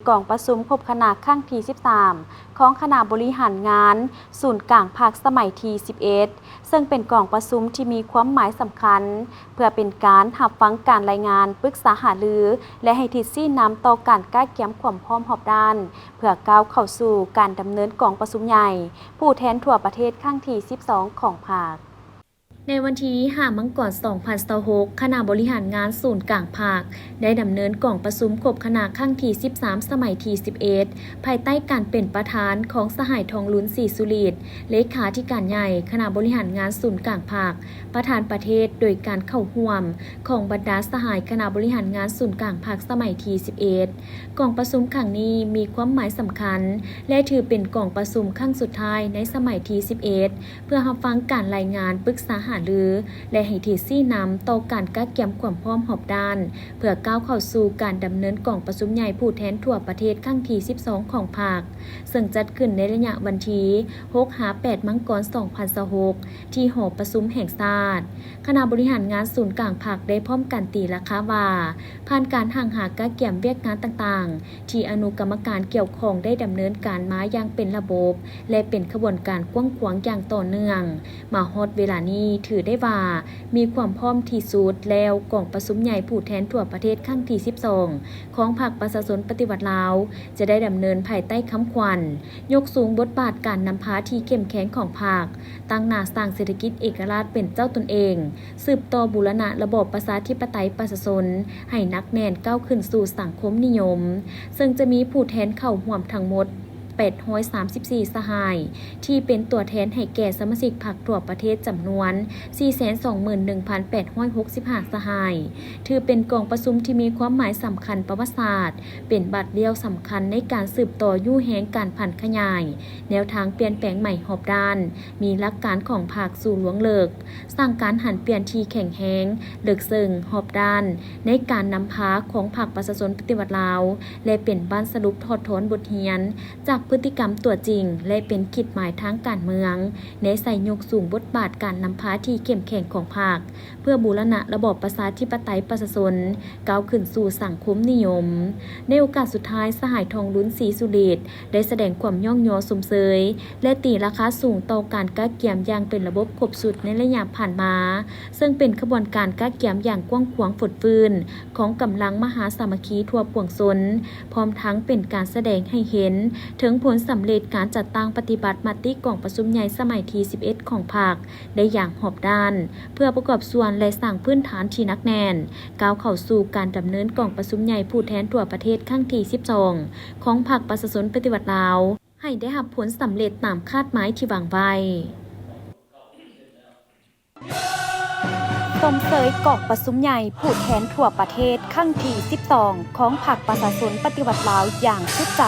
กองประชุมครบคณะครั้งที่13ของคณะบริหารงานศูนย์กลางภาคสมัยที่11ซึ่งเป็นกองประชุมที่มีความหมายสำคัญเพื่อเป็นการรับฟังการรายงานปรึกษาหารือและให้ทิศชี้นำต่อการก้าวเกี่ยมความพร้อมรอบด้านเพื่อก้าวเข้าสู่การดำเนินกองประชุมใหญ่ผู้แทนทั่วประเทศครั้งที่12ของภาคในวันที่5 มังกร 2026คณะบริหารงานศูนย์กลางภาคได้ดำเนินกองประชุมครบคณะครั้งที่13สมัยที่11ภายใต้การเป็นประธานของสหายทองลุ้นศรีสุฤทธิ์เลขาธิการใหญ่คณะบริหารงานศูนย์กลางภาคประธานประเทศโดยการเข้าร่วมของบรรดาสหายคณะบริหารงานศูนย์กลางภาคสมัยที่11กองประชุมครั้งนี้มีความหมายสำคัญและถือเป็นกองประชุมครั้งสุดท้ายในสมัยที่11เพื่อรับฟังการรายงานปรึกษาหารือและให้ทิศชี้นำต่อการก้าวเกี่ยมความพร้อมรอบด้านเพื่อก้าวเข้าสู่การดำเนินกองประชุมใหญ่ผู้แทนทั่วประเทศครั้งที่12ของภาคซึ่งจัดขึ้นในระยะวันที่6-8 มังกร 2026ที่หอประชุมแห่งชาติคณะบริหารงานศูนย์กลางภาคได้พร้อมกันตีราคาว่าผ่านการห่างหาก้าวเกี่ยมเวียกงานต่างๆที่อนุกรรมการเกี่ยวข้องได้ดำเนินการมาอย่างเป็นระบบและเป็นขบวนการกว้างขวางอย่างต่อเนื่องมาฮอดเวลานี้ถือได้ว่ามีความพร้อมที่สุดแล้วกองประชุมใหญ่ผู้แทนทั่วประเทศครั้งที่12ของพรรคประชาชนปฏิวัติลาวจะได้ดำเนินภายใต้คำขวัญยกสูงบทบาทการนำพาที่เข้มแข็งของพรรคตั้งหน้าสร้างเศรษฐกิจเอกราชเป็นเจ้าตนเองสืบต่อบูรณะระบอบประชาธิปไตยประชาชนให้นักแน่นก้าวขึ้นสู่สังคมนิยมซึ่งจะมีผู้แทนเข้าร่วมทั้งหมด834 สหายที่เป็นตัวแทนให้แก่สมาชิกพรรคทั่วประเทศจำนวน 421,865 สหายถือเป็นกองประชุมที่มีความหมายสำคัญประวัติศาสตร์เป็นบัตรเลี้ยวสำคัญในการสืบต่อยู่แห่งการผันขยายแนวทางเปลี่ยนแปลงใหม่รอบด้านมีหลักการของภาคสู่หลวงเลิกสร้างการหันเปลี่ยนที่แข็งแรงเลิกเซิงรอบด้านในการนำพาของพรรคประชาชนปฏิวัติลาวและเป็นบ้านสรุปถอดถอนบทเรียนจากพฤติกรรมตัวจริงและเป็นขีดหมายทางการเมืองในใส่ยกสูงบทบาทการนำพาที่เข้มแข็งของพรรคเพื่อบูรณะระบอบประชาธิปไตยประชาชนก้าวขึ้นสู่สังคมนิยมในโอกาสสุดท้ายสหายทองลุ้นศรีสุฤทธิ์ได้แสดงความย่องยอสมเสยและตีราคาสูงต่อการก้าวเกี่ยมอย่างเป็นระบบครบสุดในระยะผ่านมาซึ่งเป็นขบวนการก้าวเกี่ยมอย่างกว้างขวางฝุดฟื้นของกำลังมหาสามัคคีทั่วปวงชนพร้อมทั้งเป็นการแสดงให้เห็นถึงผลสำเร็จการจัดตั้งปฏิบัติมติกองประชุมใหญ่สมัยที่11ของพรรคได้อย่างรอบด้านเพื่อประกอบส่วนและสร้างพื้นฐานที่หนักแน่นก้าวเข้าสู่การดำเนินกองประชุมใหญ่ผู้แทนทั่วประเทศครั้งที่12ของพรรคประชาชนปฏิวัติลาวให้ได้รับผลสำเร็จตามคาดหมายที่วางไว้สมเสยกองประชุมใหญ่ผู้แทนทั่วประเทศครั้งที่12ของพรรคประชาชนปฏิวัติลาวอย่างสุดใจ